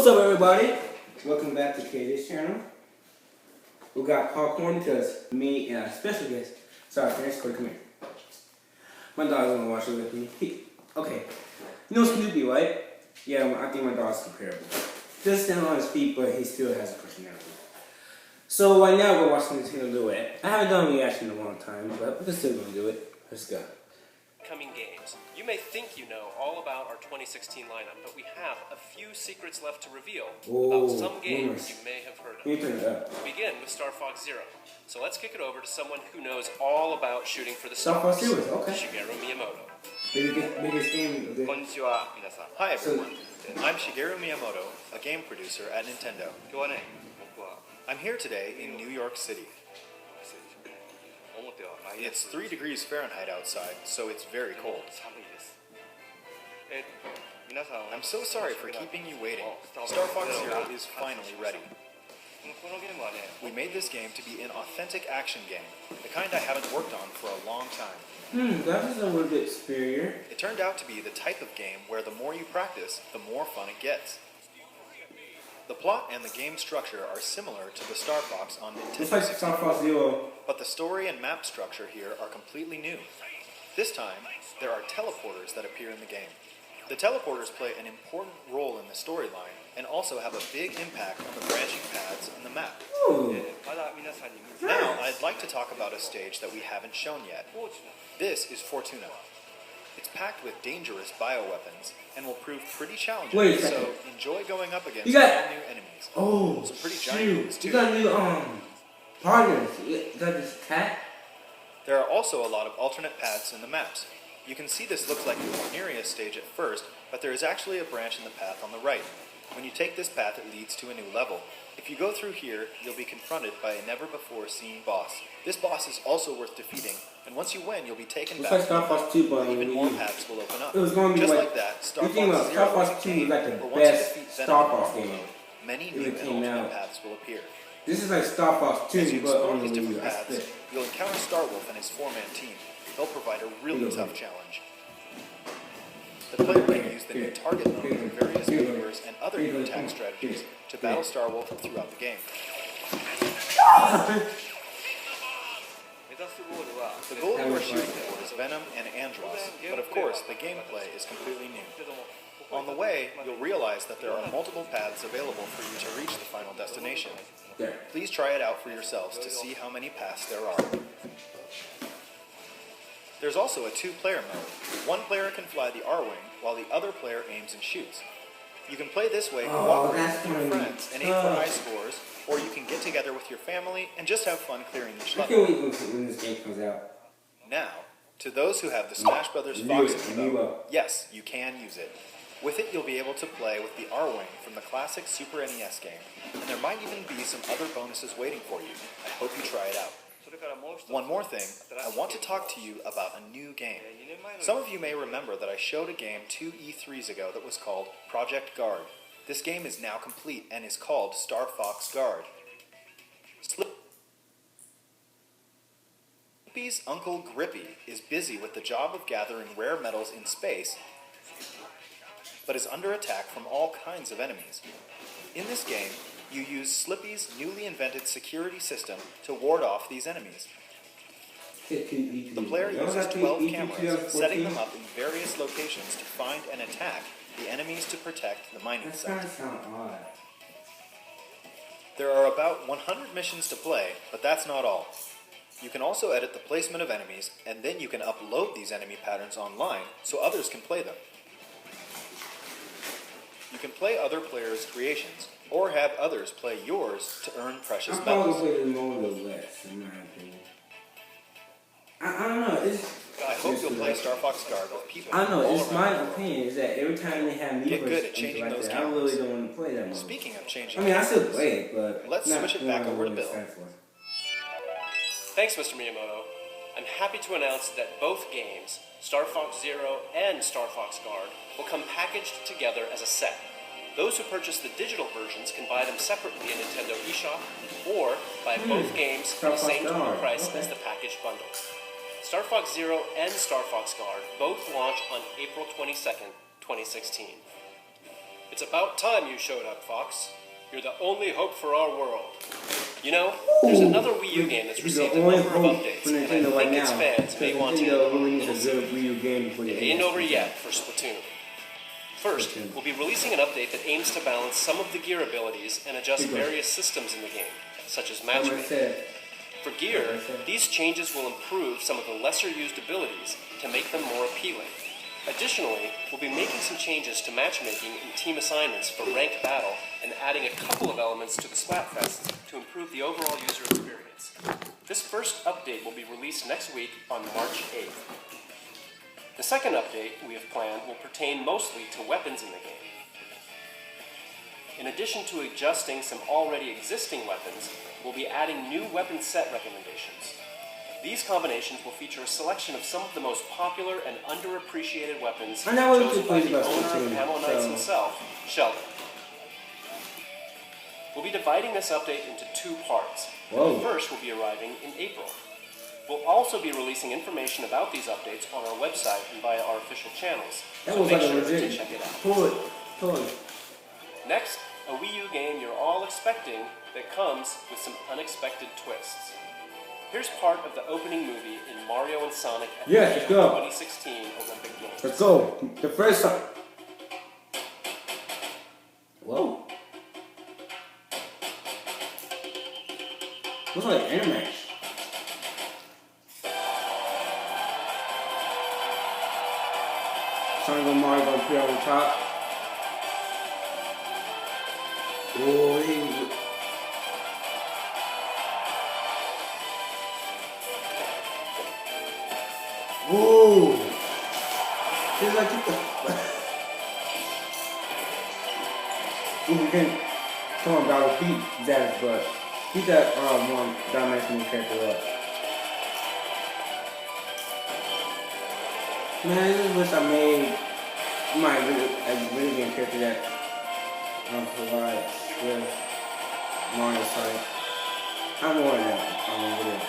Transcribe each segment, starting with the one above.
What's up, everybody? Welcome back to KJ's channel. We got popcorn because me and a special guest. Sorry, Clarence, come here. My dog's gonna watch it with me. Okay, you know Snoopy, right? Yeah, I think my dog's comparable. Just stand on his feet, but he still has a personality. So right now we're watching Nintendo Duet. I haven't done a reaction in a long time, but we're still gonna do it. Let's go. Coming games. You may think you know all about our 2016 lineup, but we have a few secrets left to reveal about some games you may have heard of. We begin with Star Fox Zero. So let's kick it over to someone who knows all about shooting for the Star stars. Fox Zero, okay. Shigeru Miyamoto. Biggest game of the... Konnichiwa, minasan. Hi everyone. I'm Shigeru Miyamoto, a game producer at Nintendo. I'm here today in New York City. It's 3 degrees Fahrenheit outside, so it's very cold. I'm so sorry for keeping you waiting. Star Fox Zero is finally ready. We made this game to be an authentic action game, the kind I haven't worked on for a long time. That is a little bit superior. It turned out to be the type of game where the more you practice, the more fun it gets. The plot and the game structure are similar to the Star Fox on Nintendo It's like 64, Star Fox Zero. but the story and map structure here are completely new. This time, there are teleporters that appear in the game. The teleporters play an important role in the storyline and also have a big impact on the branching paths in the map. Ooh. Now, I'd like to talk about a stage that we haven't shown yet. This is Fortuna. It's packed with dangerous bioweapons and will prove pretty challenging, Wait a so second. enjoy going up against You got- brand new enemies. Oh, Some pretty giant ones, shoot. too. You got new, partners. You got this cat? There are also a lot of alternate paths in the maps. You can see this looks like the Corneria stage at first, but there is actually a branch in the path on the right. When you take this path, it leads to a new level. If you go through here, you'll be confronted by a never-before-seen boss. This boss is also worth defeating, and once you win, you'll be taken It's back. like Star Fox 2, but and even on more Wii U. paths will open up. It was going to be Just like, like that, Star you think Fox about Zero Star Fox 2 became, is like the where once you best defeat Star Venom, Fox game. many It new and came alternate out. paths will appear. This is like Star Fox As 2, you but explore on the these Wii U. different That's paths, it. you'll encounter Starwolf and his 4-man team. They'll provide a really tough challenge. The player can use the new target mode and various maneuvers and other new attack strategies to battle Starwolf throughout the game. The goal you are shooting for is Venom and Andros, but of course the gameplay is completely new. On the way, you'll realize that there are multiple paths available for you to reach the final destination. There. Please try it out for yourselves to see how many paths there are. There's also a 2-player mode. One player can fly the R-Wing, while the other player aims and shoots. You can play this way cooperating that's with your gonna be friends and aim for high scores, or you can get together with your family and just have fun clearing each I level. can't wait when this game comes out. Now, to those who have the Smash Brothers Knew Fox it, amiibo, knew it. yes, you can use it. With it, you'll be able to play with the R-Wing from the classic Super NES game, and there might even be some other bonuses waiting for you. I hope you try it out. One more thing, I want to talk to you about a new game. Some of you may remember that I showed a game 2 E3s ago that was called Project Guard. This game is now complete and is called Star Fox Guard. Slippy's Uncle Grippy is busy with the job of gathering rare metals in space, but is under attack from all kinds of enemies. In this game, you use Slippy's newly invented security system to ward off these enemies. The player uses 12 cameras, setting them up in various locations to find and attack the enemies to protect the mining That site. kind of sound odd. There are about 100 missions to play, but that's not all. You can also edit the placement of enemies, and then you can upload these enemy patterns online so others can play them. You can play other players' creations, or have others play yours to earn precious I'm metals. probably the Moto less, in my opinion. I don't know. I hope you'll play Star Fox Guard with people I know. all It's around my the world. opinion is that every time they have Get Miiverse good at changing like those that, I cameras. really don't want to play that much. Speaking of changing I mean, I still cameras, play it, but let's not switch it the back one I over to really Bill. stand for. Thanks, Mr. Miyamoto. I'm happy to announce that both games, Star Fox Zero and Star Fox Guard, will come packaged together as a set. Those who purchase the digital versions can buy them separately in Nintendo eShop, or buy both games for the Star same Fox total Guard, price okay. as the packaged bundle. Star Fox Zero and Star Fox Guard both launch on April 22nd, 2016. It's about time you showed up, Fox. You're the only hope for our world. You know, there's another Wii U game that's received a number of updates, and I think its fans may want to get a little secret. It ain't over yet for Splatoon. First, we'll be releasing an update that aims to balance some of the gear abilities and adjust various systems in the game, such as matchmaking. For gear, these changes will improve some of the lesser used abilities to make them more appealing. Additionally, we'll be making some changes to matchmaking and team assignments for ranked battle and adding a couple of elements to the Splatfest to improve the overall user experience. This first update will be released next week on March 8th. The second update we have planned will pertain mostly to weapons in the game. In addition to adjusting some already existing weapons, we'll be adding new weapon set recommendations. These combinations will feature a selection of some of the most popular and underappreciated weapons chosen by the owner of Ammo Knights himself, Sheldon. We'll be dividing this update into two parts. The first will be arriving in April. We'll also be releasing information about these updates on our website and via our official channels, so make sure to check it out. Next, a Wii U game you're all expecting that comes with some unexpected twists. Here's part of the opening movie in Mario and Sonic at the 2016 Olympic Games. Let's go. The first time. Whoa. Looks like an anime. Sonic and Mario gonna put on the top. Whoa, whoa! Feels like it. Ooh, we can. Come on, Bowser, beat Zad's butt. Beat that one dimensional character up. Man, I just wish I made my video game character that provides with Mario Sonic. I'm more than that video.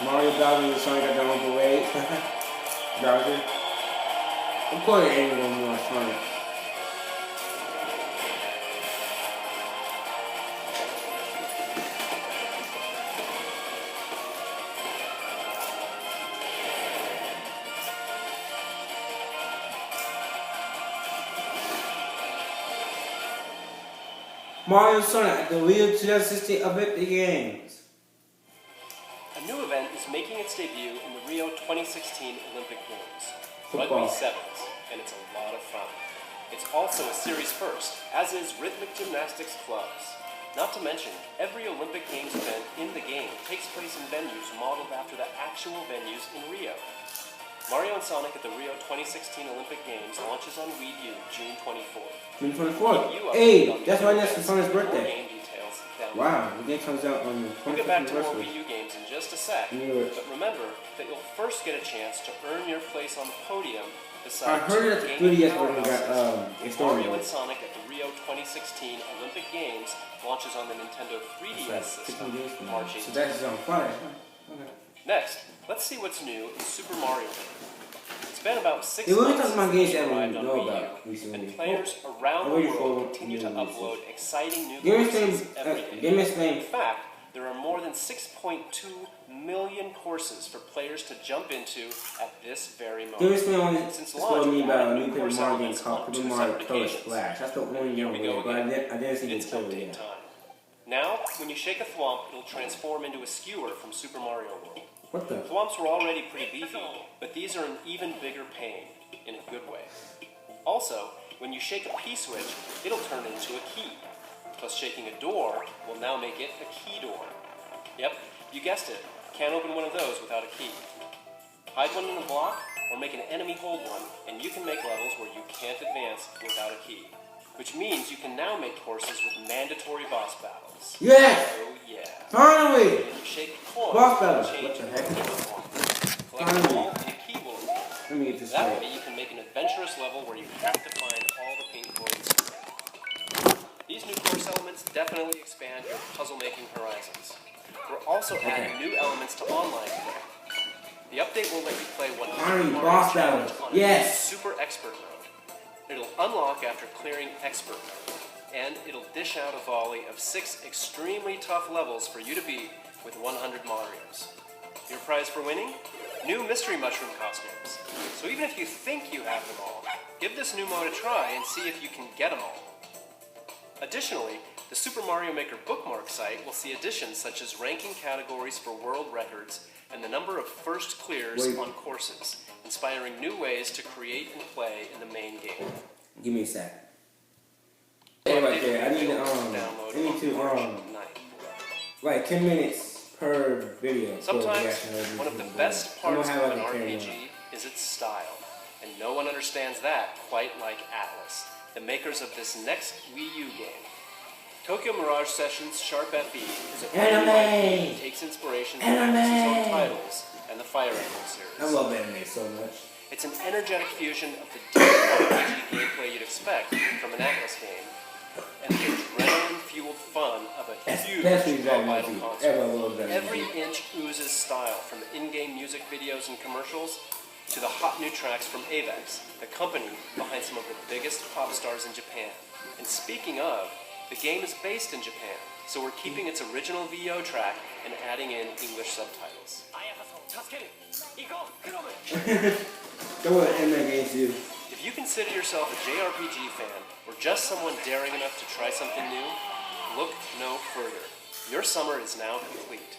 Mario, Bowser, and Sonic got their own way. Bowser. Of course, there ain't one more Sonic. Mario and Sonic at the Rio 2016 Olympic Games. A new event is making its debut in the Rio 2016 Olympic Games. Football. Rugby Sevens, and it's a lot of fun. It's also a series first, as is rhythmic gymnastics clubs. Not to mention, every Olympic Games event in the game takes place in venues modeled after the actual venues in Rio. Mario and Sonic at the Rio 2016 Olympic Games launches on Wii U June 24th. June 24th. Hey, that's right next to Sonic's birthday. Game details down wow, the game comes out on the 25th We'll get back to more anniversary. Wii U games in just a sec, but remember that you'll first get a chance to earn your place on the podium beside I heard that the 3DS version got Mario extended. and Sonic at the Rio 2016 Olympic Games launches on the Nintendo 3DS system March 18th. So that's on fire. Okay. Next, let's see what's new in Super Mario Maker. It's been about 6 Hey, what are months you talking about since games it that arrived we on know Wii about U, recently? and players around the world continue to upload exciting new courses every day. Give me his In name. fact, there are more than 6.2 million courses for players to jump into at this very Give me moment. his name on Since spoiled launch, me we about a added new new Paper course Mario game elements called on Paper 2 Mario separate Color occasions. Splash. That's the only Here game we with go it, but I again. didn't see It's the trailer update yet. time. Now, when you shake a thwomp, it'll transform into a skewer from Super Mario World. What the? Thwomps were already pretty beefy, but these are an even bigger pain, in a good way. Also, when you shake a P-switch, it'll turn into a key. Plus shaking a door will now make it a key door. Yep, you guessed it. Can't open one of those without a key. Hide one in a block, or make an enemy hold one, and you can make levels where you can't advance without a key. Which means you can now make courses with mandatory boss battles. Yes! Oh yeah. Finally! And you shake a coin, Boss battles. change What the heck? into a thwomp. Collect Finally. them all, and a key will appear. Let me get this That straight. way you can make an adventurous level where you have to find all the pink coins. These new course elements definitely expand your puzzle-making horizons. We're also adding new elements to online play. The update will let you play 100 Army Mario boss Challenge battles. on Yes. Super Expert Mode. It'll unlock after clearing Expert Mode, and it'll dish out a volley of 6 extremely tough levels for you to beat with 100 Marios. Your prize for winning? New Mystery Mushroom costumes. So even if you think you have them all, give this new mode a try and see if you can get them all. Additionally, the Super Mario Maker bookmark site will see additions such as ranking categories for world records and the number of first clears on courses, inspiring new ways to create and play in the main game. Give me a sec. Hey, right there. I need to like 10 minutes per video. Sometimes one of the best parts of an RPG is its style, and no one understands that quite like Atlus, the makers of this next Wii U game. Tokyo Mirage Sessions Sharp FE is a brand new IP that takes inspiration from Atlus's own titles and the Fire Emblem series. I love anime so much. It's an energetic fusion of the deep RPG gameplay you'd expect from an Atlus game and the adrenaline-fueled fun of a huge mobile console. Every inch oozes style, from in-game music videos and commercials to the hot new tracks from Avex, the company behind some of the biggest pop stars in Japan. And speaking of, the game is based in Japan, so we're keeping its original VO track and adding in English subtitles. That's what anime games do. If you consider yourself a JRPG fan, or just someone daring enough to try something new, look no further. Your summer is now complete.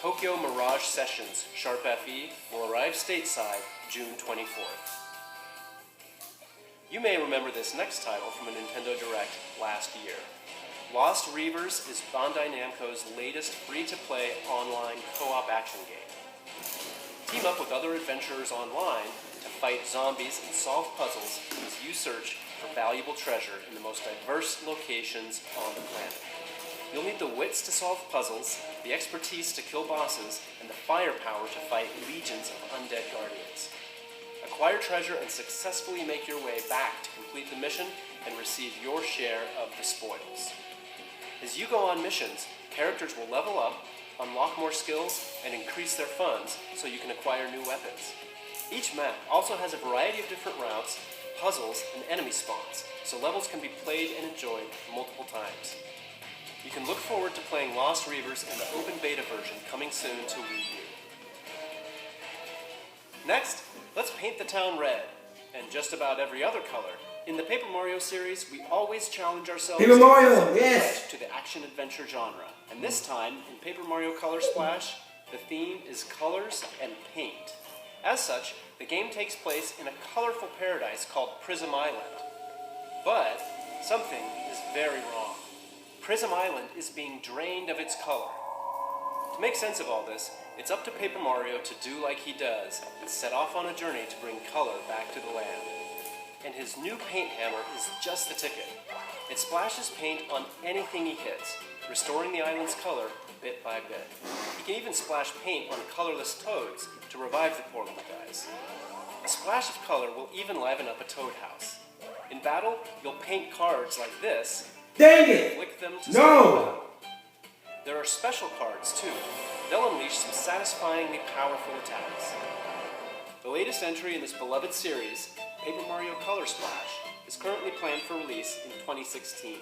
Tokyo Mirage Sessions Sharp FE will arrive stateside June 24th. You may remember this next title from a Nintendo Direct last year. Lost Reavers is Bandai Namco's latest free-to-play online co-op action game. Team up with other adventurers online to fight zombies and solve puzzles as you search for valuable treasure in the most diverse locations on the planet. You'll need the wits to solve puzzles, the expertise to kill bosses, and the firepower to fight legions of undead guardians. Acquire treasure and successfully make your way back to complete the mission and receive your share of the spoils. As you go on missions, characters will level up, unlock more skills, and increase their funds so you can acquire new weapons. Each map also has a variety of different routes, puzzles, and enemy spawns, so levels can be played and enjoyed multiple times. You can look forward to playing Lost Reavers in the open beta version coming soon to Wii U. Next, let's paint the town red, and just about every other color. In the Paper Mario series, we always challenge ourselves Paper Mario, yes! to the action-adventure genre. And this time, in Paper Mario Color Splash, the theme is colors and paint. As such, the game takes place in a colorful paradise called Prism Island. But something is very wrong. Prism Island is being drained of its color. To make sense of all this, it's up to Paper Mario to do like he does and set off on a journey to bring color back to the land. And his new paint hammer is just the ticket. It splashes paint on anything he hits, restoring the island's color bit by bit. He can even splash paint on colorless toads to revive the poor little guys. A splash of color will even liven up a toad house. In battle, you'll paint cards like this. Dang it! Flick them to No! There are special cards, too. They'll unleash some satisfyingly powerful attacks. The latest entry in this beloved series, Paper Mario Color Splash, is currently planned for release in 2016.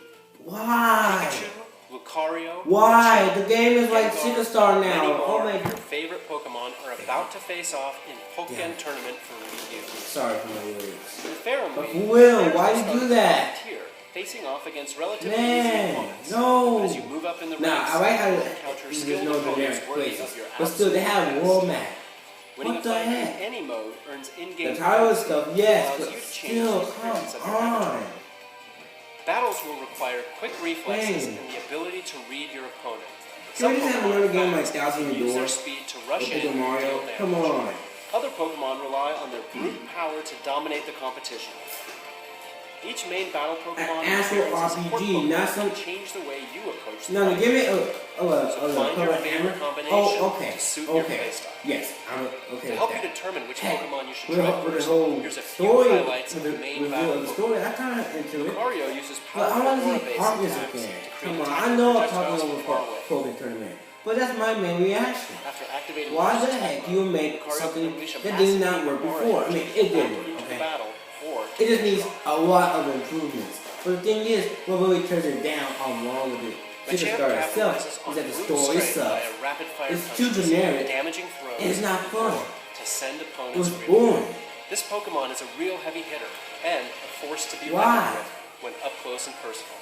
Why? Pikachu, Lucario, Why? Pikachu, The game is like Gengar, Superstar many now. more Oh my of your god. favorite Pokemon are about to face off in Pokken Tournament for Wii U. Sorry for my lyrics. In Farum But League, Will, players why will you start do that? Tier, facing off against relatively Man, easy opponents. no. As you move up in the Nah, ranks, I like how you encounter you skilled know the opponents different worthy places. of your But still, they have absolute world best. map. Winning What a the fight heck? in any mode earns in-game The title points stuff, that yes, allows but you to change still, the appearance of come your on. avatar. Battles will require quick reflexes Dang. and the ability to read your opponent. Can we just have another game like Thousand use their Doors? speed to rush in Paper and Mario? deal damage. Come on. Other Pokemon rely on their brute power to dominate the competition. Each main battle Pokemon An actual experience is support RPG, Pokemon not that some- change the way you approach the No, fight. give me So find your color favorite hammer. combination Oh, okay. to suit your Okay. playstyle. Yes, I'm okay To with help you that. determine which Heck, Pokemon you should with try the first, whole here's a few story, highlights of with the main the battle story, I'm kind of into it. Lucario uses But I powerful want to aura see based Darkness attacks again. to Come create on, attack I know I'm projectiles talking over from far away. Pokken Tournament. But that's my main reaction. After activating Why the attack heck mode, you make Lucario something can unleash a that massive did not beam work of aura before? I mean, energy it did back work, into the okay? battle, or It just needs a lot of improvements. But the thing is, what really turns it down on wrong with it. City Machamp Star capitalizes itself on is that the brute story strength by sucks. a rapid-fire It's punch too to generic, damaging throws, and it's not fun. or to send It opponents was reeling. boring. This Pokemon is a real heavy hitter and a force to be Why? reckoned with when up close and personal.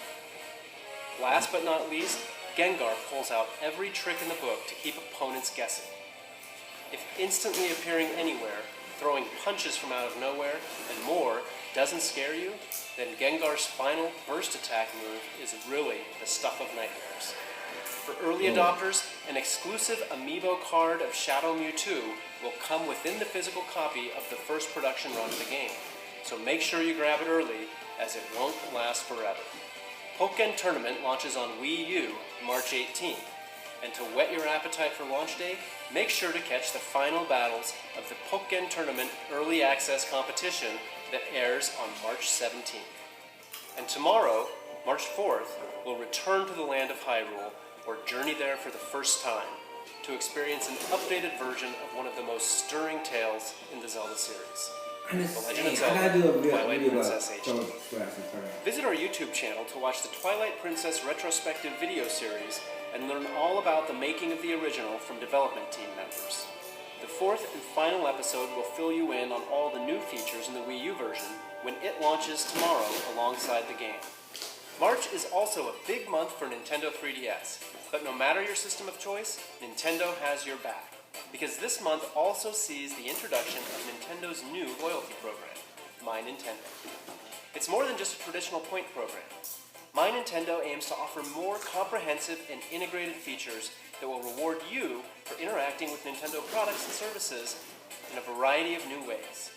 Last but not least, Gengar pulls out every trick in the book to keep opponents guessing. If instantly appearing anywhere, throwing punches from out of nowhere, and more doesn't scare you, then Gengar's final burst attack move is really the stuff of nightmares. For early adopters, an exclusive amiibo card of Shadow Mewtwo will come within the physical copy of the first production run of the game, so make sure you grab it early, as it won't last forever. Pokken Tournament launches on Wii U March 18th, and to whet your appetite for launch day, make sure to catch the final battles of the Pokken Tournament Early Access competition that airs on March 17th. And tomorrow, March 4th, we'll return to the land of Hyrule, or journey there for the first time, to experience an updated version of one of the most stirring tales in the Zelda series. I'm The just Legend of saying, I Zelda, gotta do a Twilight video Princess about HD. Twilight Princess and Visit our YouTube channel to watch the Twilight Princess retrospective video series and learn all about the making of the original from development team members. The fourth and final episode will fill you in on all the new features in the Wii U version when it launches tomorrow alongside the game. March is also a big month for Nintendo 3DS, but no matter your system of choice, Nintendo has your back. Because this month also sees the introduction of Nintendo's new loyalty program, My Nintendo. It's more than just a traditional point program. My Nintendo aims to offer more comprehensive and integrated features that will reward you for interacting with Nintendo products and services in a variety of new ways.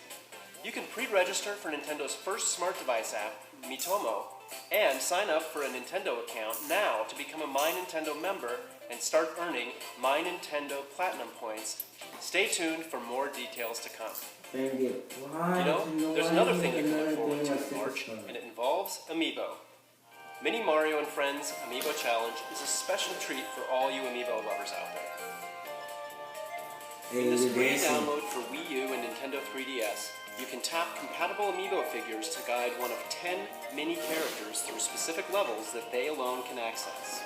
You can pre-register for Nintendo's first smart device app, Miitomo, and sign up for a Nintendo account now to become a My Nintendo member and start earning My Nintendo Platinum points. Stay tuned for more details to come. Thank you. Why? You know, there's another thing you can look forward to in March, and it involves Amiibo. Mini Mario and Friends Amiibo Challenge is a special treat for all you Amiibo lovers out there. In this free download for Wii U and Nintendo 3DS, you can tap compatible Amiibo figures to guide one of 10 mini characters through specific levels that they alone can access.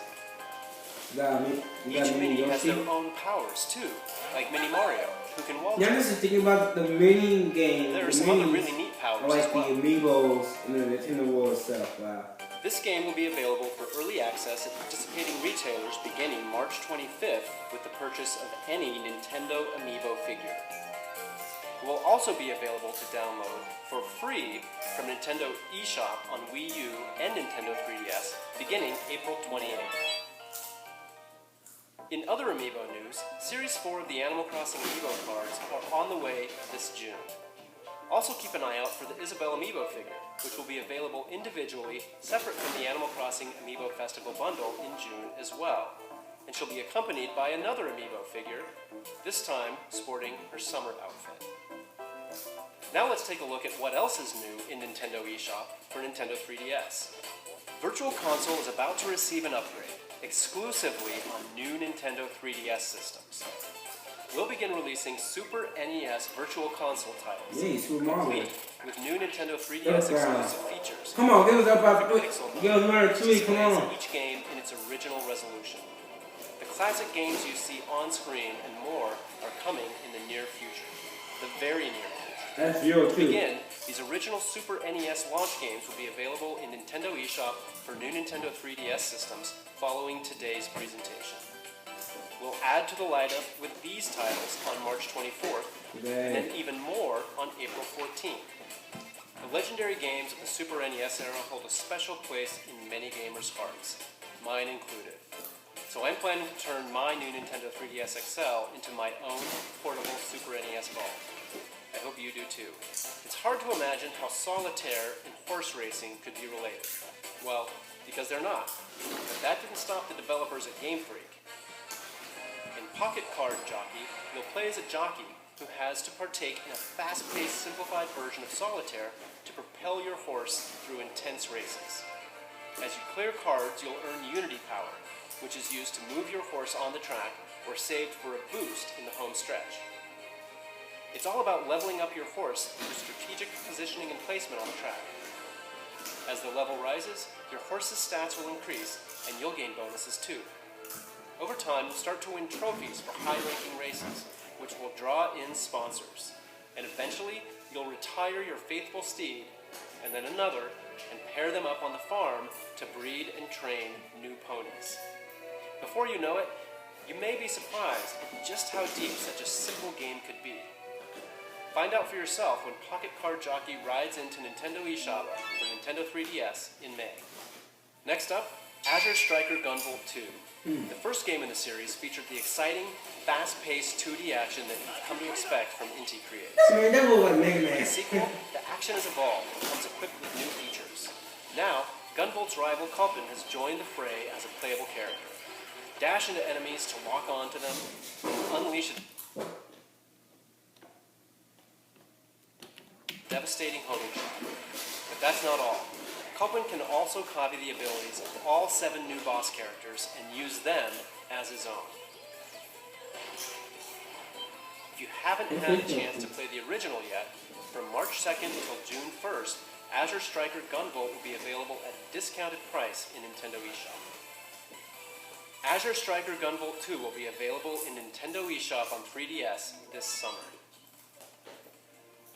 Each mini has their own powers too, like Mini Mario, who can wall Yeah, I'm jump. just thinking about the mini game. There are the some other minis really neat powers are like as well. the amiibos in the Nintendo world itself. Wow. This game will be available for early access at participating retailers beginning March 25th with the purchase of any Nintendo Amiibo figure. It will also be available to download for free from Nintendo eShop on Wii U and Nintendo 3DS beginning April 28th. In other Amiibo news, Series 4 of the Animal Crossing Amiibo cards are on the way this June. Also keep an eye out for the Isabelle Amiibo figure, which will be available individually, separate from the Animal Crossing Amiibo Festival bundle in June as well. And she'll be accompanied by another Amiibo figure, this time sporting her summer outfit. Now let's take a look at what else is new in Nintendo eShop for Nintendo 3DS. Virtual Console is about to receive an upgrade, exclusively on new Nintendo 3DS systems. We'll begin releasing Super NES Virtual Console titles, Yay, Super Mario. complete with new Nintendo 3DS exclusive features. Come on, give us up about Pixel give us another tweet, come displays on. each game in its original resolution. The classic games you see on screen and more are coming in the near future. The very near future. That's zero To too. begin, these original Super NES launch games will be available in Nintendo eShop for new Nintendo 3DS systems following today's presentation. We'll add to the lineup with these titles on March 24th, and then even more on April 14th. The legendary games of the Super NES era hold a special place in many gamers' hearts, mine included. So I'm planning to turn my new Nintendo 3DS XL into my own portable Super NES ball. I hope you do too. It's hard to imagine how solitaire and horse racing could be related. Well, because they're not. But that didn't stop the developers at Game Freak. In Pocket Card Jockey, you'll play as a jockey who has to partake in a fast-paced, simplified version of solitaire to propel your horse through intense races. As you clear cards, you'll earn Unity Power, which is used to move your horse on the track or saved for a boost in the home stretch. It's all about leveling up your horse through strategic positioning and placement on the track. As the level rises, your horse's stats will increase, and you'll gain bonuses too. Over time, you'll start to win trophies for high-ranking races, which will draw in sponsors. And eventually, you'll retire your faithful steed, and then another, and pair them up on the farm to breed and train new ponies. Before you know it, you may be surprised at just how deep such a simple game could be. Find out for yourself when Pocket Card Jockey rides into Nintendo eShop for Nintendo 3DS in May. Next up, Azure Striker Gunvolt 2. The first game in the series featured the exciting, fast-paced 2D action that you've come to expect from Inti Creates. Man, that was like Mega In Man. the sequel, the action has evolved and comes equipped with new features. Now, Gunvolt's rival Culpin has joined the fray as a playable character. Dash into enemies to lock onto them, and unleash a devastating homing shot. But that's not all. Culpin can also copy the abilities of all 7 new boss characters and use them as his own. If you haven't had a chance to play the original yet, from March 2nd until June 1st, Azure Striker Gunvolt will be available at a discounted price in Nintendo eShop. Azure Striker Gunvolt 2 will be available in Nintendo eShop on 3DS this summer.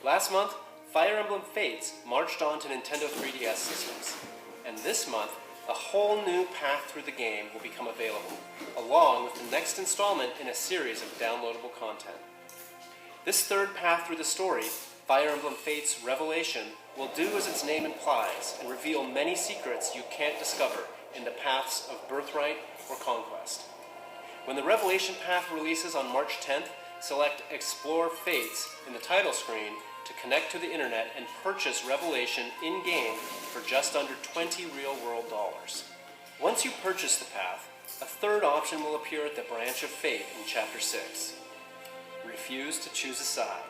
Last month, Fire Emblem Fates marched on to Nintendo 3DS systems, and this month, a whole new path through the game will become available, along with the next installment in a series of downloadable content. This third path through the story, Fire Emblem Fates Revelation, will do as its name implies and reveal many secrets you can't discover in the paths of Birthright or Conquest. When the Revelation path releases on March 10th, select Explore Fates in the title screen to connect to the internet and purchase Revelation in-game for just under $20 real-world dollars. Once you purchase the path, a third option will appear at the Branch of Fate in Chapter 6. Refuse to choose a side.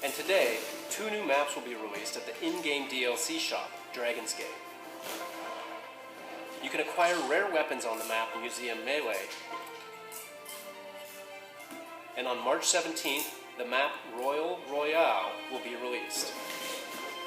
And today, 2 new maps will be released at the in-game DLC shop, Dragon's Gate. You can acquire rare weapons on the map Museum Melee, and on March 17th, the map Royal Royale will be released.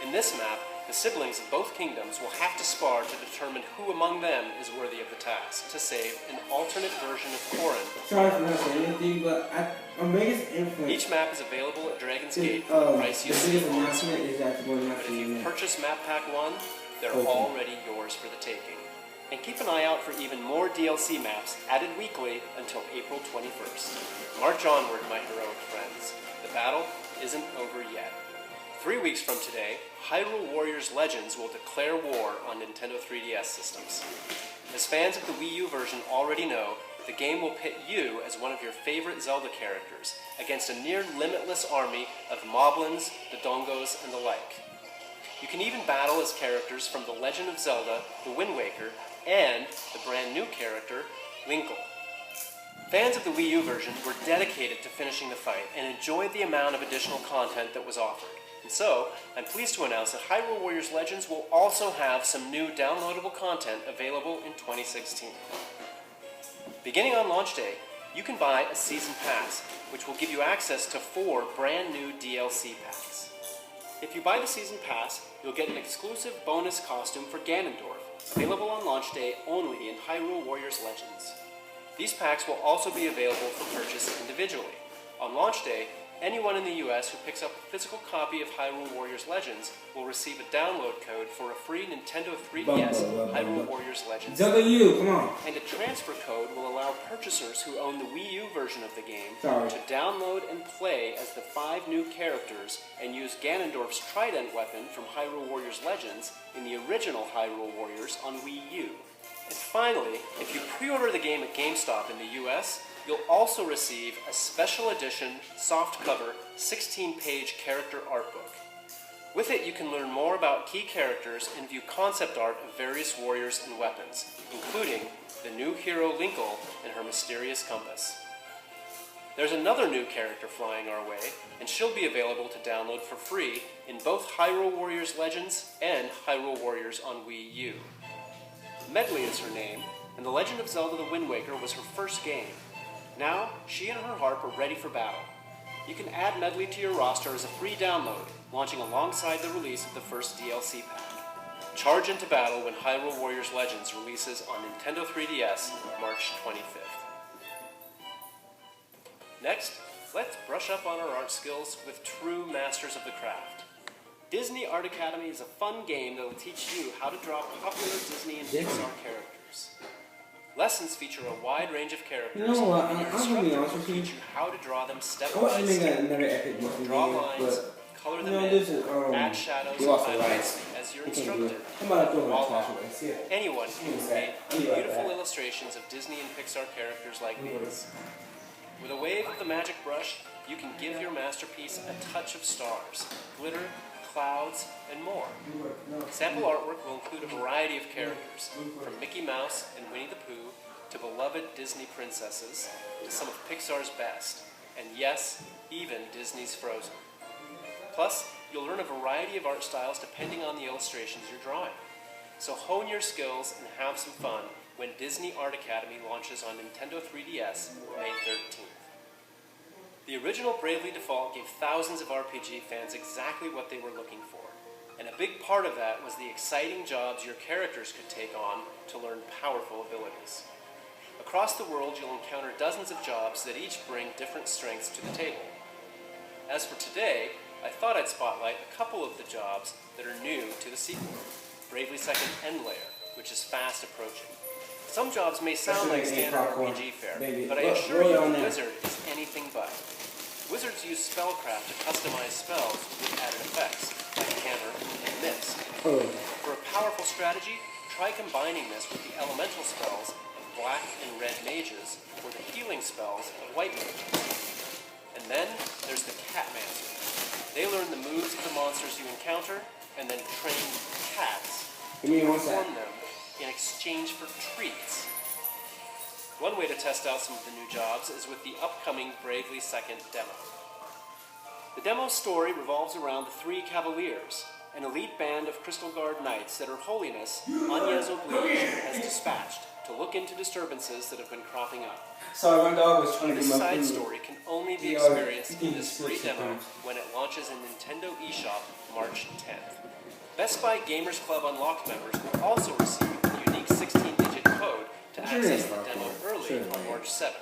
In this map, the siblings of both kingdoms will have to spar to determine who among them is worthy of the task to save an alternate version of Corrin. Sorry for not saying anything, but my biggest influence. Each map is available at Dragon's Gate the for the price you biggest see. announcement is that we're not But if seeing you that. purchase Map Pack 1, they're Okay. already yours for the taking. And keep an eye out for even more DLC maps added weekly until April 21st. March onward, my heroic friends. The battle isn't over yet. 3 weeks from today, Hyrule Warriors Legends will declare war on Nintendo 3DS systems. As fans of the Wii U version already know, the game will pit you as one of your favorite Zelda characters against a near limitless army of Moblins, the Dongos, and the like. You can even battle as characters from The Legend of Zelda, The Wind Waker, and the brand new character, Linkle. Fans of the Wii U version were dedicated to finishing the fight and enjoyed the amount of additional content that was offered. And so, I'm pleased to announce that Hyrule Warriors Legends will also have some new downloadable content available in 2016. Beginning on launch day, you can buy a Season Pass, which will give you access to 4 brand new DLC packs. If you buy the Season Pass, you'll get an exclusive bonus costume for Ganondorf, available on launch day only in Hyrule Warriors Legends. These packs will also be available for purchase individually. On launch day, anyone in the US who picks up a physical copy of Hyrule Warriors Legends will receive a download code for a free Nintendo 3DS Hyrule Warriors Legends. W, come on. And a transfer code will allow purchasers who own the Wii U version of the game Sorry. to download and play as the 5 new characters and use Ganondorf's trident weapon from Hyrule Warriors Legends in the original Hyrule Warriors on Wii U. And finally, if you pre-order the game at GameStop in the US, you'll also receive a special edition, softcover, 16-page character art book. With it, you can learn more about key characters and view concept art of various warriors and weapons, including the new hero Linkle and her mysterious compass. There's another new character flying our way, and she'll be available to download for free in both Hyrule Warriors Legends and Hyrule Warriors on Wii U. Medley is her name, and The Legend of Zelda: The Wind Waker was her first game. Now, she and her harp are ready for battle. You can add Medley to your roster as a free download, launching alongside the release of the first DLC pack. Charge into battle when Hyrule Warriors Legends releases on Nintendo 3DS March 25th. Next, let's brush up on our art skills with true masters of the craft. Disney Art Academy is a fun game that will teach you how to draw popular Disney and Pixar characters. Lessons feature a wide range of characters, You know what? and your I'm gonna instructor be honest will with you. teach you how to draw them step I want by to make step. another epic Disney Draw game, lines, but color you them know, in, this is add shadows we and lost the highlights rights. as you're We can't do instructed. it. I'm about to throw my Voila. cash away. See ya. Anyone can Yes, create I'll be right beautiful back. illustrations of Disney and Pixar characters like these. With a wave of the magic brush, you can give your masterpiece a touch of stars, glitter, clouds, and more. Sample artwork will include a variety of characters, from Mickey Mouse and Winnie the Pooh to beloved Disney princesses to some of Pixar's best, and yes, even Disney's Frozen. Plus, you'll learn a variety of art styles depending on the illustrations you're drawing. So hone your skills and have some fun when Disney Art Academy launches on Nintendo 3DS May 13th. The original Bravely Default gave thousands of RPG fans exactly what they were looking for, and a big part of that was the exciting jobs your characters could take on to learn powerful abilities. Across the world, you'll encounter dozens of jobs that each bring different strengths to the table. As for today, I thought I'd spotlight a couple of the jobs that are new to the sequel, Bravely Second End Layer, which is fast approaching. Some jobs may sound like standard RPG fare, but I assure you the Wizard is anything but. Wizards use spellcraft to customize spells with added effects, like hammer and mist. For a powerful strategy, try combining this with the elemental spells of black and red mages, or the healing spells of white mages. And then there's the Catmancer. They learn the moves of the monsters you encounter, and then train cats to perform them in exchange for treats. One way to test out some of the new jobs is with the upcoming Bravely Second demo. The demo's story revolves around the Three Cavaliers, an elite band of Crystal Guard knights that Her Holiness, Agnes Oblige, has dispatched to look into disturbances that have been cropping up. Sorry, my dog was trying to This get my side food. story can only be Yeah, experienced you in can this switch free demo sometimes. when it launches in Nintendo eShop March 10th. Best Buy Gamers Club Unlocked members will also receive a unique 16-digit code to access the demo early on March 7th.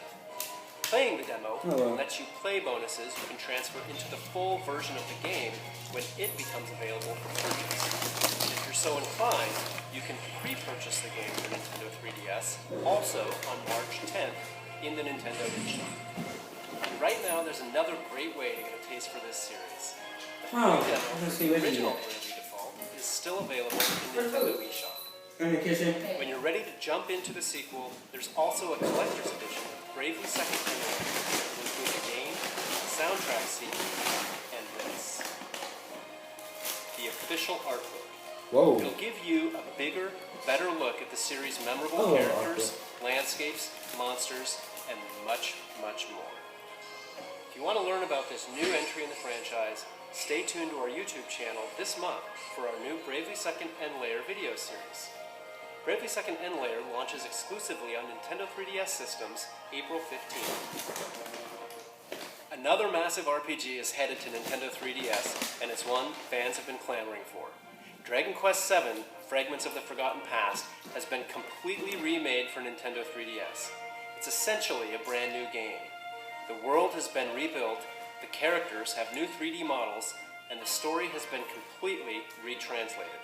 Playing the demo lets you play bonuses you can transfer into the full version of the game when it becomes available for purchase. And if you're so inclined, you can pre-purchase the game for Nintendo 3DS also on March 10th in the Nintendo eShop. And right now, there's another great way to get a taste for this series. The free demo, the original Bravely Default, is still available in the Nintendo eShop. In the kitchen. When you're ready to jump into the sequel, there's also a collector's edition of Bravely Second End Layer that will include the game, the soundtrack CD, and this. The official art book. Whoa. It'll give you a bigger, better look at the series' memorable characters, landscapes, monsters, and much, much more. If you want to learn about this new entry in the franchise, stay tuned to our YouTube channel this month for our new Bravely Second End Layer video series. Bravely Second End Layer launches exclusively on Nintendo 3DS systems April 15th. Another massive RPG is headed to Nintendo 3DS, and it's one fans have been clamoring for. Dragon Quest VII, Fragments of the Forgotten Past, has been completely remade for Nintendo 3DS. It's essentially a brand new game. The world has been rebuilt, the characters have new 3D models, and the story has been completely retranslated.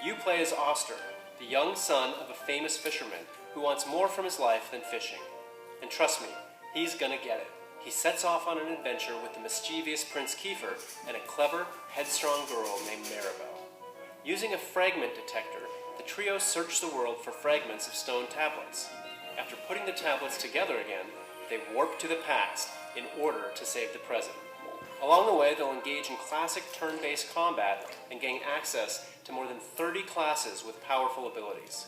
You play as Oster, the young son of a famous fisherman who wants more from his life than fishing. And trust me, he's gonna get it. He sets off on an adventure with the mischievous Prince Kiefer and a clever, headstrong girl named Maribel. Using a fragment detector, the trio search the world for fragments of stone tablets. After putting the tablets together again, they warp to the past in order to save the present. Along the way, they'll engage in classic turn-based combat and gain access to more than 30 classes with powerful abilities.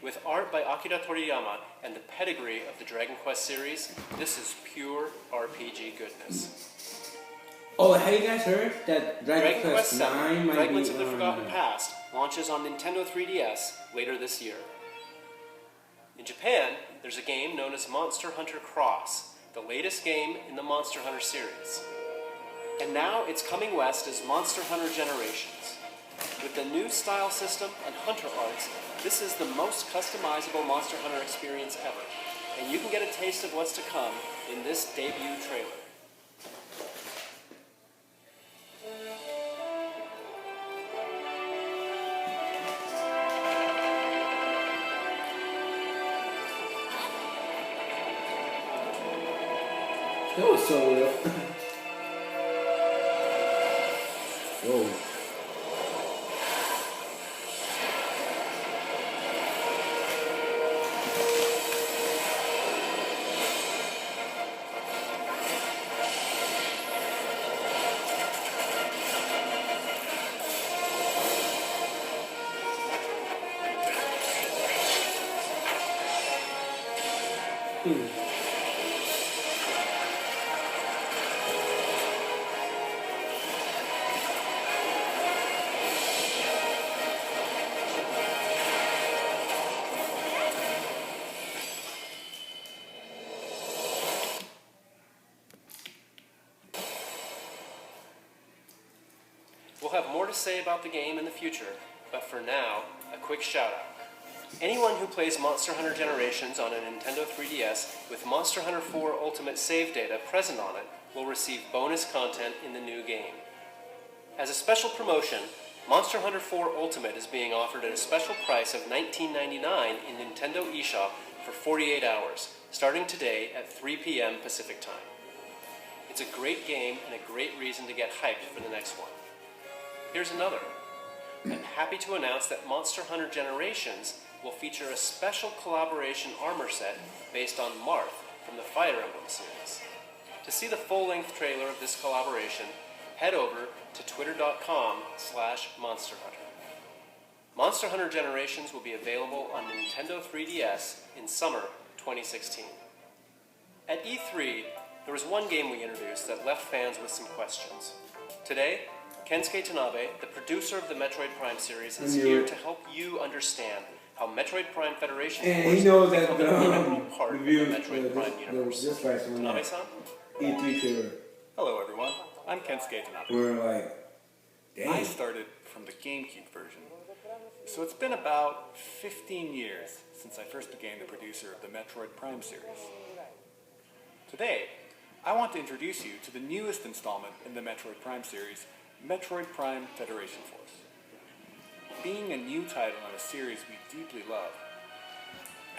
With art by Akira Toriyama and the pedigree of the Dragon Quest series, this is pure RPG goodness. Oh, have you guys heard that Dragon Quest 9 VII, might Fragments be of the Forgotten Past, launches on Nintendo 3DS later this year. In Japan, there's a game known as Monster Hunter Cross, the latest game in the Monster Hunter series. And now it's coming west as Monster Hunter Generations. With the new style system and hunter arts, this is the most customizable Monster Hunter experience ever, and you can get a taste of what's to come in this debut trailer. That was so real. Whoa. We'll have more to say about the game in the future, but for now, a quick shout out. Anyone who plays Monster Hunter Generations on a Nintendo 3DS with Monster Hunter 4 Ultimate save data present on it will receive bonus content in the new game. As a special promotion, Monster Hunter 4 Ultimate is being offered at a special price of $19.99 in Nintendo eShop for 48 hours, starting today at 3 p.m. Pacific Time. It's a great game and a great reason to get hyped for the next one. Here's another. I'm happy to announce that Monster Hunter Generations will feature a special collaboration armor set based on Marth from the Fire Emblem series. To see the full-length trailer of this collaboration, head over to twitter.com/monsterhunter. Monster Hunter Generations will be available on Nintendo 3DS in summer 2016. At E3, there was one game we introduced that left fans with some questions. Today, Kensuke Tanabe, the producer of the Metroid Prime series, is here to help you understand how Metroid Prime Federation And he knows that become an integral part of the review Metroid Prime universe. this price on that Tanabe-san? E3 trailer. Hello everyone, I'm Kensuke Tanabe. We're like, I dang. started from the GameCube version, so it's been about 15 years since I first became the producer of the Metroid Prime series. Today, I want to introduce you to the newest installment in the Metroid Prime series, Metroid Prime Federation Force. Being a new title on a series we deeply love,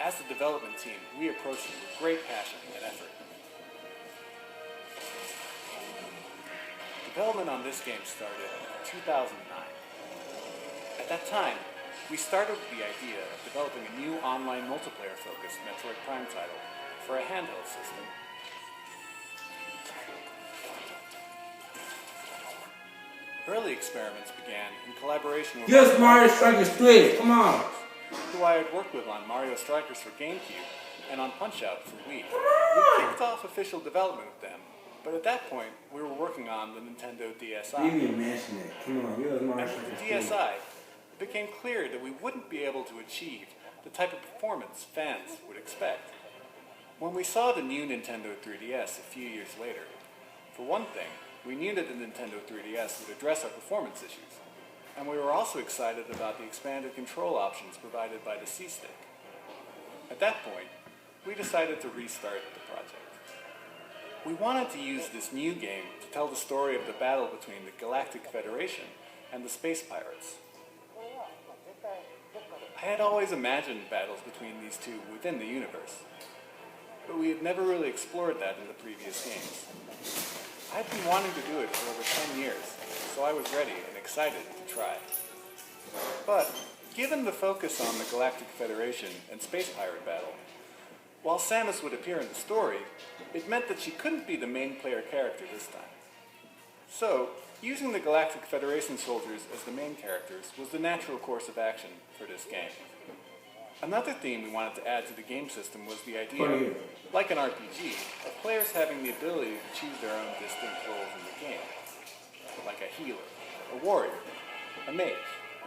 as the development team, we approach it with great passion and effort. Development on this game started in 2009. At that time, we started with the idea of developing a new online multiplayer-focused Metroid Prime title for a handheld system. Early experiments began in collaboration with Yes, Mario Strikers 3, come on. who I had worked with on Mario Strikers for GameCube and on Punch-Out for Wii. We kicked off official development with them, but at that point, we were working on the Nintendo You DSi. didn't even mention it. Come on, you was Mario And with Strikers the 3. DSi, it became clear that we wouldn't be able to achieve the type of performance fans would expect. When we saw the new Nintendo 3DS a few years later, for one thing, we knew that the Nintendo 3DS would address our performance issues, and we were also excited about the expanded control options provided by the C-Stick. At that point, we decided to restart the project. We wanted to use this new game to tell the story of the battle between the Galactic Federation and the Space Pirates. I had always imagined battles between these two within the universe, but we had never really explored that in the previous games. I'd been wanting to do it for over 10 years, so I was ready and excited to try. But, given the focus on the Galactic Federation and Space Pirate battle, while Samus would appear in the story, it meant that she couldn't be the main player character this time. So, using the Galactic Federation soldiers as the main characters was the natural course of action for this game. Another theme we wanted to add to the game system was the idea, like an RPG, of players having the ability to choose their own distinct roles in the game, like a healer, a warrior, a mage,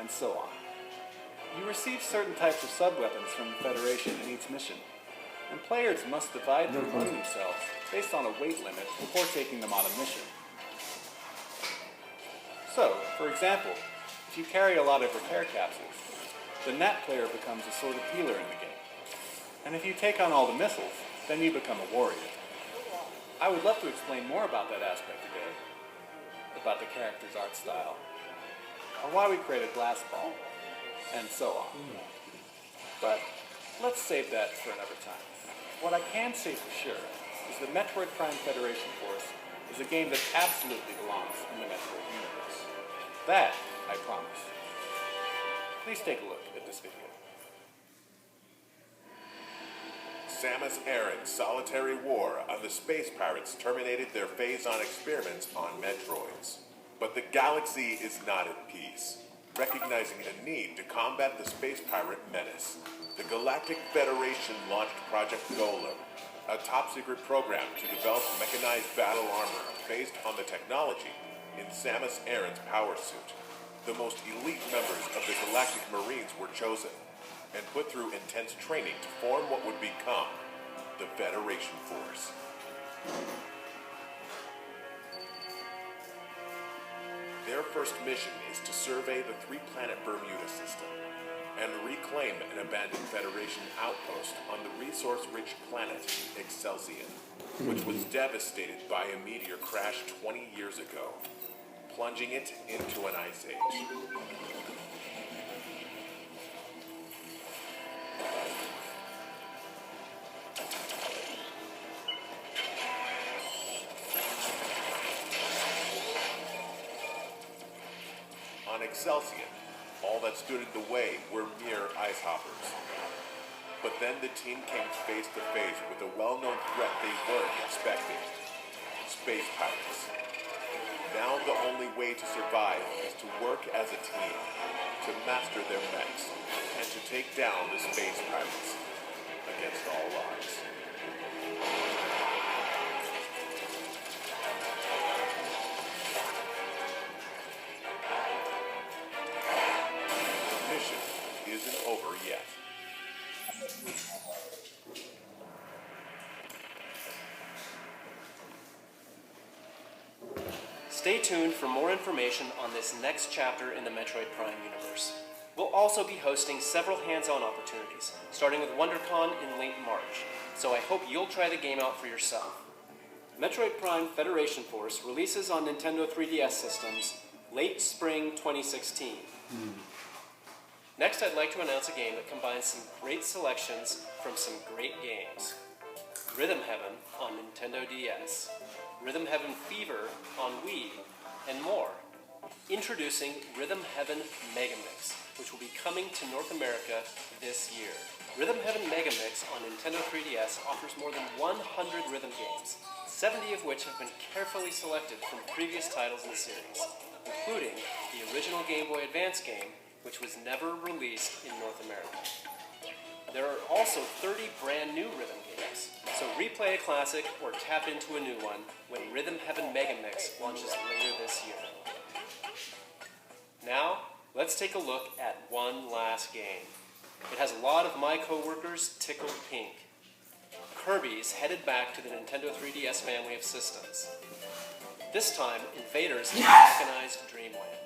and so on. You receive certain types of sub-weapons from the Federation in each mission, and players must divide them among themselves based on a weight limit before taking them on a mission. So, for example, if you carry a lot of repair capsules, then that player becomes a sort of healer in the game. And if you take on all the missiles, then you become a warrior. I would love to explain more about that aspect today, about the character's art style, or why we created Blast Ball, and so on. But let's save that for another time. What I can say for sure is that Metroid Prime Federation Force is a game that absolutely belongs in the Metroid universe. That, I promise. Please take a look at this video. Samus Aran's solitary war on the space pirates terminated their phase-on experiments on Metroids. But the galaxy is not at peace. Recognizing a need to combat the space pirate menace, the Galactic Federation launched Project Golem, a top-secret program to develop mechanized battle armor based on the technology in Samus Aran's power suit. The most elite members of the Galactic Marines were chosen and put through intense training to form what would become the Federation Force. Their first mission is to survey the three-planet Bermuda system and reclaim an abandoned Federation outpost on the resource-rich planet Excelsior, which was devastated by a meteor crash 20 years ago, plunging it into an ice age. On Excelsior, all that stood in the way were mere ice hoppers. But then the team came face to face with a well-known threat they weren't expecting: space pirates. Now the only way to survive is to work as a team, to master their mechs, and to take down the space pirates against all odds. The mission isn't over yet. Stay tuned for more information on this next chapter in the Metroid Prime universe. We'll also be hosting several hands-on opportunities, starting with WonderCon in late March, so I hope you'll try the game out for yourself. Metroid Prime Federation Force releases on Nintendo 3DS systems late spring 2016. Next, I'd like to announce a game that combines some great selections from some great games. Rhythm Heaven on Nintendo DS, Rhythm Heaven Fever on Wii, and more. Introducing Rhythm Heaven Megamix, which will be coming to North America this year. Rhythm Heaven Megamix on Nintendo 3DS offers more than 100 rhythm games, 70 of which have been carefully selected from previous titles in the series, including the original Game Boy Advance game, which was never released in North America. There are also 30 brand new rhythm games, so replay a classic or tap into a new one when Rhythm Heaven Megamix launches later this year. Now, let's take a look at one last game. It has a lot of my coworkers tickled pink. Kirby's headed back to the Nintendo 3DS family of systems. This time, invaders have mechanized Dreamland.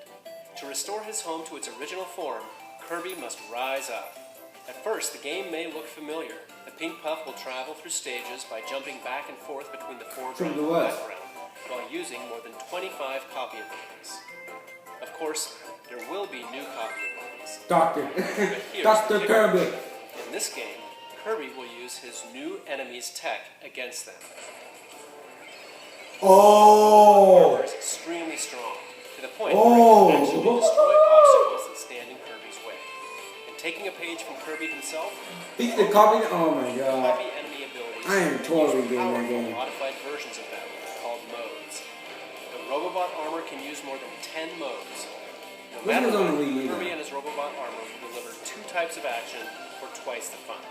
To restore his home to its original form, Kirby must rise up. At first, the game may look familiar. The Pink Puff will travel through stages by jumping back and forth between the foreground and background, while using more than 25 copy abilities. Of course, there will be new copy abilities. Dr. Kirby. In this game, Kirby will use his new enemy's tech against them. Oh! Armor is extremely strong, to the point where it can actually destroy obstacles that stand in Kirby's way. And taking a page from Kirby himself, He's the copy. Oh my god. copy enemy abilities. I am totally and use doing that powerful game. modified versions of them called modes. The Robobot armor can use more than 10 modes. No This matter was on what, the Wii U, Kirby though. and his Robobot armor will deliver 2 types of action for twice the fun.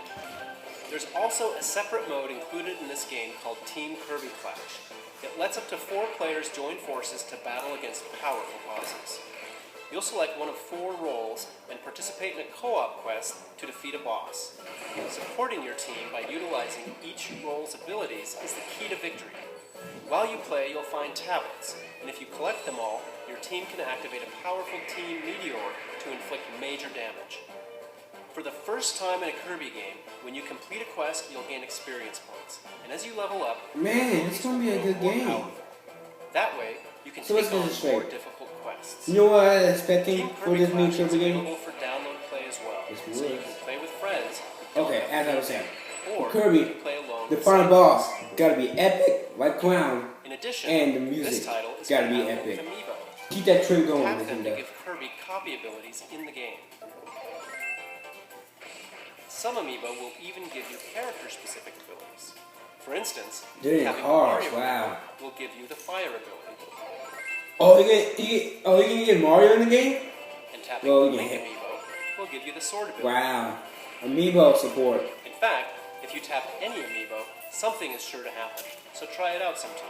There's also a separate mode included in this game called Team Kirby Clash. It lets up to 4 players join forces to battle against powerful bosses. you'll select one of 4 roles and participate in a co-op quest to defeat a boss. Supporting your team by utilizing each role's abilities is the key to victory. While you play, you'll find tablets, and if you collect them all, your team can activate a powerful Team Meteor to inflict major damage. For the first time in a Kirby game, when you complete a quest, you'll gain experience points, and as you level up, Man, it's gonna be a good game. that way, you can So let's take get on this more straight. difficult quests. You know what I was expecting Team for Kirby this new Clash is Kirby game? available for download play as well, Yes, so you it can is. play with friends. who don't Okay, have as I the was saying, or Kirby, you can play alone the with final someone. boss gotta be epic, like Clown. In addition, and the this music title is gotta be compatible with epic. Amiibo. Keep that trend going, Tap them to Nintendo. give Kirby copy abilities in the game. Some Amiibo will even give you character-specific abilities. For instance, They're having harsh, Mario wow. will give you the fire ability, Oh, you can get Mario in the game? and tapping Well, the you Link can Amiibo will give you the sword ability. Wow. Amiibo support. In fact, if you tap any Amiibo, something is sure to happen. So try it out sometime.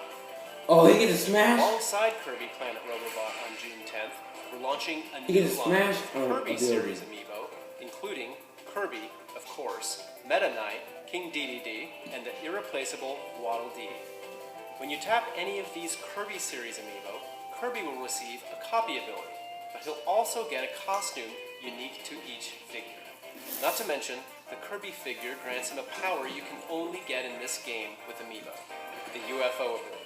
Oh, he gets a smash? Alongside Kirby Planet Robobot on June 10th, we're launching a He new gets a line smash of on Kirby ability. series Amiibo, including Kirby, of course, Meta Knight, King Dedede, and the irreplaceable Waddle Dee. When you tap any of these Kirby series Amiibo, Kirby will receive a copy ability, but he'll also get a costume unique to each figure. Not to mention, the Kirby figure grants him a power you can only get in this game with Amiibo, the UFO ability.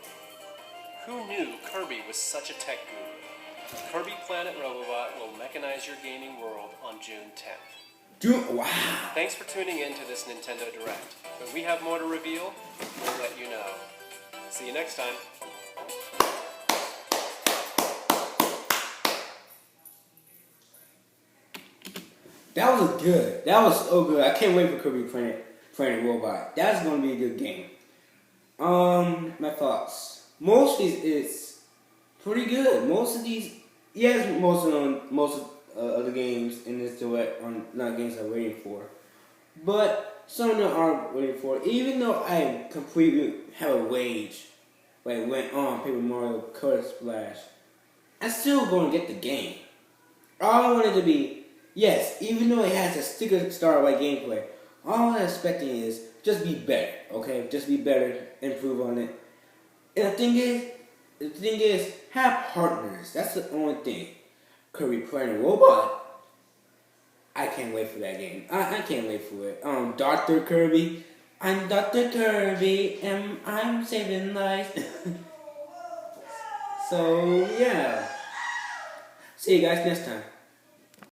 Who knew Kirby was such a tech guru? Kirby Planet Robobot will mechanize your gaming world on June 10th. Dude, wow. Thanks for tuning in to this Nintendo Direct. When we have more to reveal, we'll let you know. See you next time. That was good. That was so good. I can't wait for Kirby Planet Robot. That's gonna be a good game. My thoughts. Most of these is pretty good. Most of these, yes, most of the games in this direct are not games I'm waiting for, but some of them are waiting for. Even though I completely have a wage, like went on Paper Mario Color Splash, I'm still gonna get the game. All I wanted to be, yes, even though it has a sticker star like gameplay, all I'm expecting is just be better, okay? Just be better, improve on it. And the thing is, have partners. That's the only thing. Kirby Planet Robot, I can't wait for that game. I can't wait for it. Dr. Kirby, I'm Dr. Kirby, and I'm saving lives. So, yeah. See you guys next time.